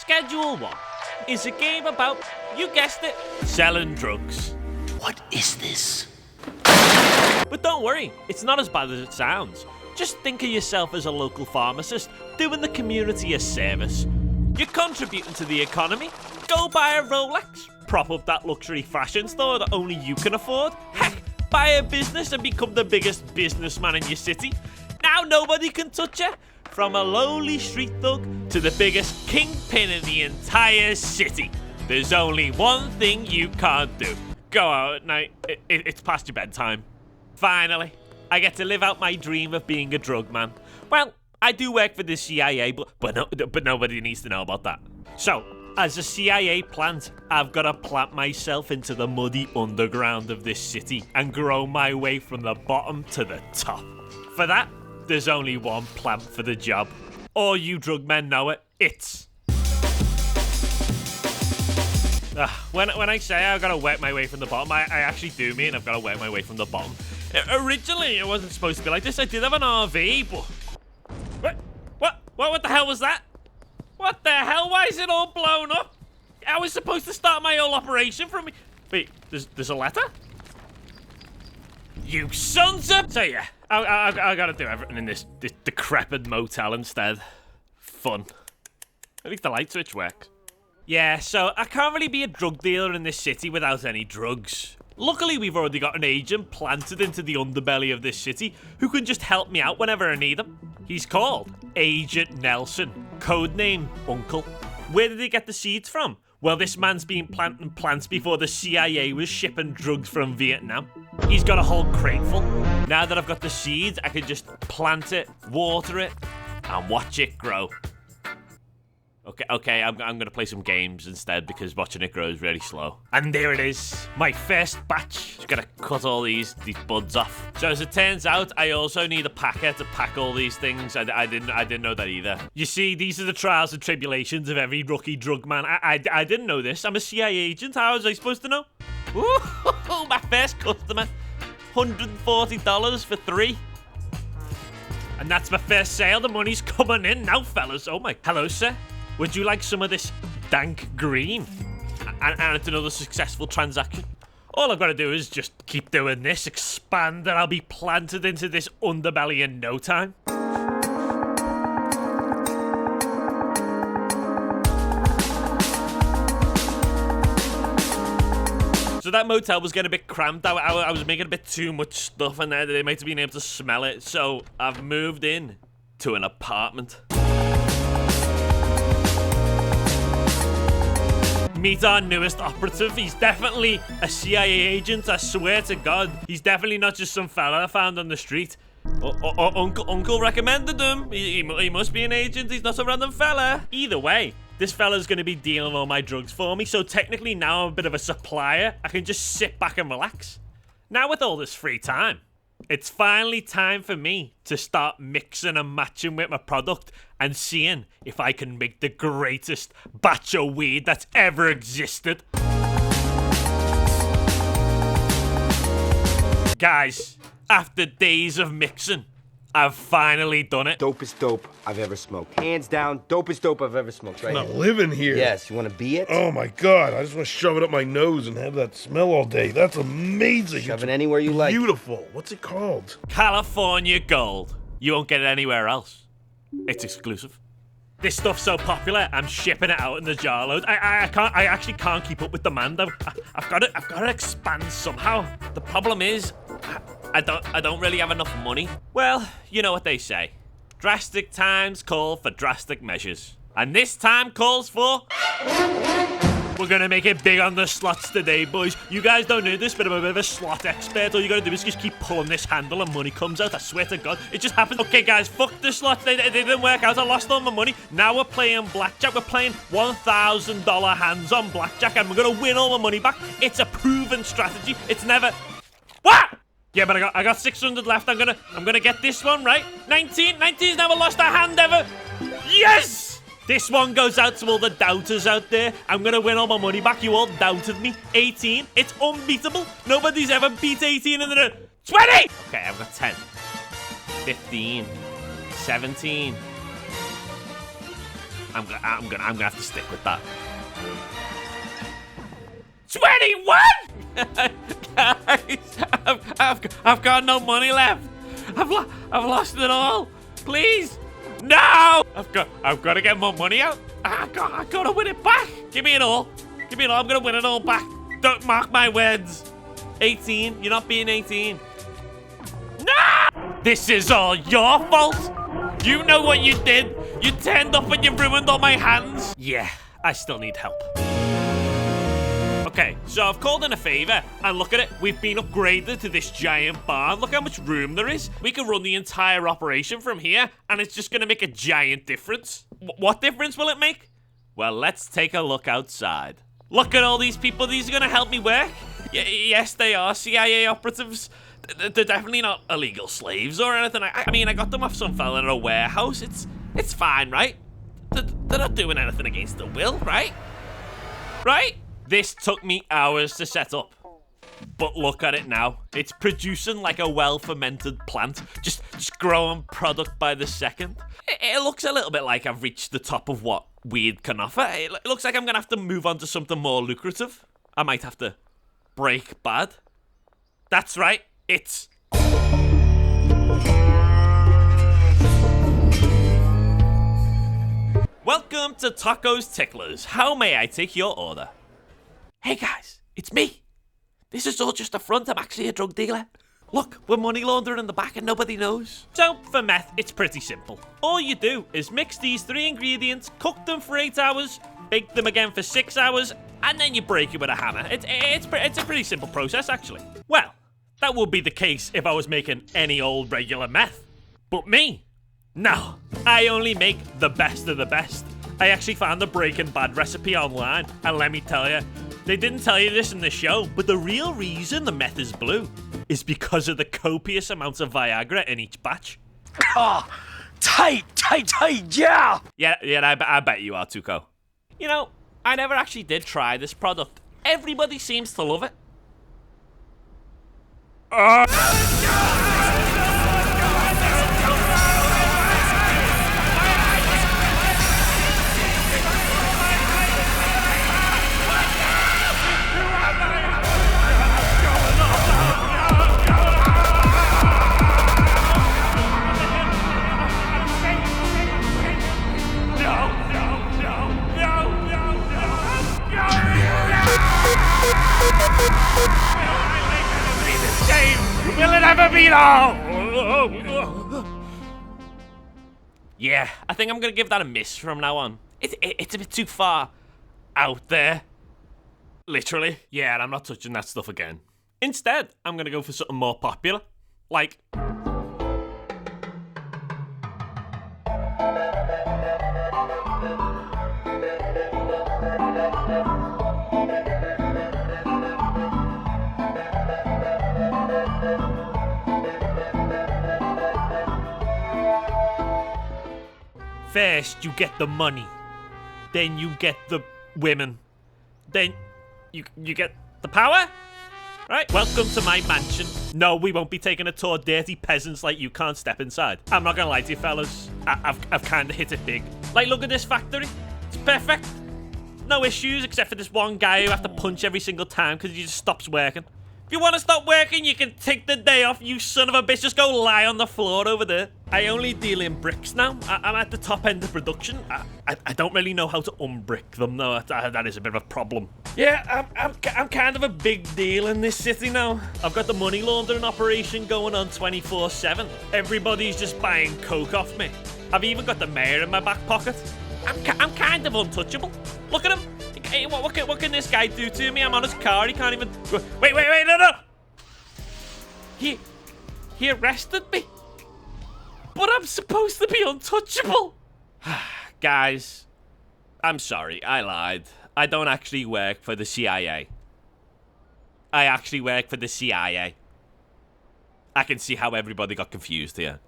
Schedule 1 is a game about, you guessed it, selling drugs. What is this? But don't worry, it's not as bad as it sounds. Just think of yourself as a local pharmacist doing the community a service. You're contributing to the economy. Go buy a Rolex, prop up that luxury fashion store that only you can afford. Heck, buy a business and become the biggest businessman in your city. Now nobody can touch you. From a lowly street thug to the biggest kingpin in the entire city. There's only one thing you can't do. Go out at night. It's past your bedtime. Finally, I get to live out my dream of being a drug man. Well, I do work for the CIA, but nobody needs to know about that. So, as a CIA plant, I've got to plant myself into the muddy underground of this city and grow my way from the bottom to the top. For that, there's only one plant for the job. All you drug men know it. It's... When I say I've got to work my way from the bottom, I actually do mean I've got to work my way from the bottom. Originally, it wasn't supposed to be like this. I did have an RV, but... What the hell was that? What the hell? Why is it all blown up? I was supposed to start my whole operation from me. Wait, there's a letter? You sons of... So yeah, I gotta do everything in this decrepit motel instead. Fun. At least the light switch works. Yeah, so I can't really be a drug dealer in this city without any drugs. Luckily, we've already got an agent planted into the underbelly of this city who can just help me out whenever I need him. He's called Agent Nelson, codename Uncle. Where did he get the seeds from? Well, this man's been planting plants before the CIA was shipping drugs from Vietnam. He's got a whole crate full. Now that I've got the seeds, I can just plant it, water it, and watch it grow. Okay, I'm gonna play some games instead because watching it grow is really slow. And there it is, my first batch. Just gotta cut all these buds off. So as it turns out, I also need a packer to pack all these things. I didn't know that either. You see, these are the trials and tribulations of every rookie drug man. I didn't know this. I'm a CIA agent. How was I supposed to know? Ooh, my first customer, $140 for 3. And that's my first sale. The money's coming in now, fellas. Oh my, hello, sir. Would you like some of this dank green? And it's another successful transaction. All I've got to do is just keep doing this, expand, and I'll be planted into this underbelly in no time. So that motel was getting a bit cramped. I was making a bit too much stuff, and they might have been able to smell it. So I've moved in to an apartment. Meet our newest operative. He's definitely a CIA agent, I swear to God. He's definitely not just some fella I found on the street. Uncle recommended him. He must be an agent. He's not a random fella. Either way, this fella's going to be dealing all my drugs for me, so technically now I'm a bit of a supplier. I can just sit back and relax. Now with all this free time, it's finally time for me to start mixing and matching with my product and seeing if I can make the greatest batch of weed that's ever existed. Guys, after days of mixing, I've finally done it. Dopest dope I've ever smoked. Hands down, dopest dope I've ever smoked. Right I'm not here. living here. Yes, you want to be it? Oh my God, I just want to shove it up my nose and have that smell all day. That's amazing. Shove It's it anywhere you like. Beautiful. What's it called? California Gold. You won't get it anywhere else. It's exclusive. This stuff's so popular, I'm shipping it out in the jar load. I actually can't keep up with demand. I've got to expand somehow. The problem is, I don't really have enough money. Well, you know what they say. Drastic times call for drastic measures. And this time calls for... We're gonna make it big on the slots today, boys. You guys don't know this, but I'm a bit of a slot expert. All you gotta do is just keep pulling this handle and money comes out. I swear to God, it just happens. Okay, guys, fuck the slots. They didn't work out. I lost all my money. Now we're playing blackjack. We're playing $1,000 hands on blackjack, and we're gonna win all my money back. It's a proven strategy. It's never... What? Yeah, but I got 600 left. I'm gonna get this one, right? 19's never lost a hand ever. Yes! This one goes out to all the doubters out there. I'm gonna win all my money back. You all doubted me. 18. It's unbeatable. Nobody's ever beat 18 in the... 20! Okay, I've got 10. 15. 17. I'm gonna have to stick with that. 21! Guys, I've got no money left. I've lost it all. Please, no! I've got to get more money out. I gotta win it back. Give me it all. Give me it all. I'm gonna win it all back. Don't mark my words. 18. You're not being 18. No! This is all your fault. You know what you did. You turned up and you ruined all my hands. Yeah, I still need help. Okay, so I've called in a favor, and look at it, we've been upgraded to this giant barn. Look how much room there is. We can run the entire operation from here, and it's just gonna make a giant difference. What difference will it make? Well, let's take a look outside. Look at all these people, these are gonna help me work. Yes, they are CIA operatives. They're definitely not illegal slaves or anything. I mean, I got them off some fella in a warehouse. It's fine, right? They're not doing anything against the will, right? Right? This took me hours to set up, but look at it now. It's producing like a well-fermented plant, just growing product by the second. It looks a little bit like I've reached the top of what weed can offer. It looks like I'm gonna have to move on to something more lucrative. I might have to break bad. That's right, it's... Welcome to Taco's Ticklers. How may I take your order? Hey guys, it's me. This is all just a front. I'm actually a drug dealer. Look, we're money laundering in the back and nobody knows. So, for meth, it's pretty simple. All you do is mix these 3 ingredients, cook them for 8 hours, bake them again for 6 hours, and then you break it with a hammer. It's a pretty simple process, actually. Well, that would be the case if I was making any old regular meth. But me? No. I only make the best of the best. I actually found the Breaking Bad recipe online, and let me tell you, they didn't tell you this in the show, but the real reason the meth is blue is because of the copious amounts of Viagra in each batch. Oh, tight, yeah! Yeah, I bet you are, Tuco. You know, I never actually did try this product. Everybody seems to love it. Will it ever be all? Yeah, I think I'm gonna give that a miss from now on. It's a bit too far out there. Literally. Yeah, and I'm not touching that stuff again. Instead, I'm gonna go for something more popular. Like... First, you get the money. Then you get the women. Then you get the power? Right, welcome to my mansion. No, we won't be taking a tour. Dirty peasants like you can't step inside. I'm not gonna lie to you, fellas. I've kind of hit it big. Like, look at this factory. It's perfect. No issues, except for this one guy who I have to punch every single time because he just stops working. If you want to stop working, you can take the day off, you son of a bitch. Just go lie on the floor over there. I only deal in bricks now. I'm at the top end of production. I don't really know how to unbrick them, though. That is a bit of a problem. Yeah, I'm kind of a big deal in this city now. I've got the money laundering operation going on 24/7. Everybody's just buying coke off me. I've even got the mayor in my back pocket. I'm kind of untouchable. Look at him. Hey, what can this guy do to me? I'm on his car. He can't even... Wait, no! He arrested me. But I'm supposed to be untouchable. Guys, I'm sorry. I lied. I don't actually work for the CIA. I actually work for the CIA. I can see how everybody got confused here.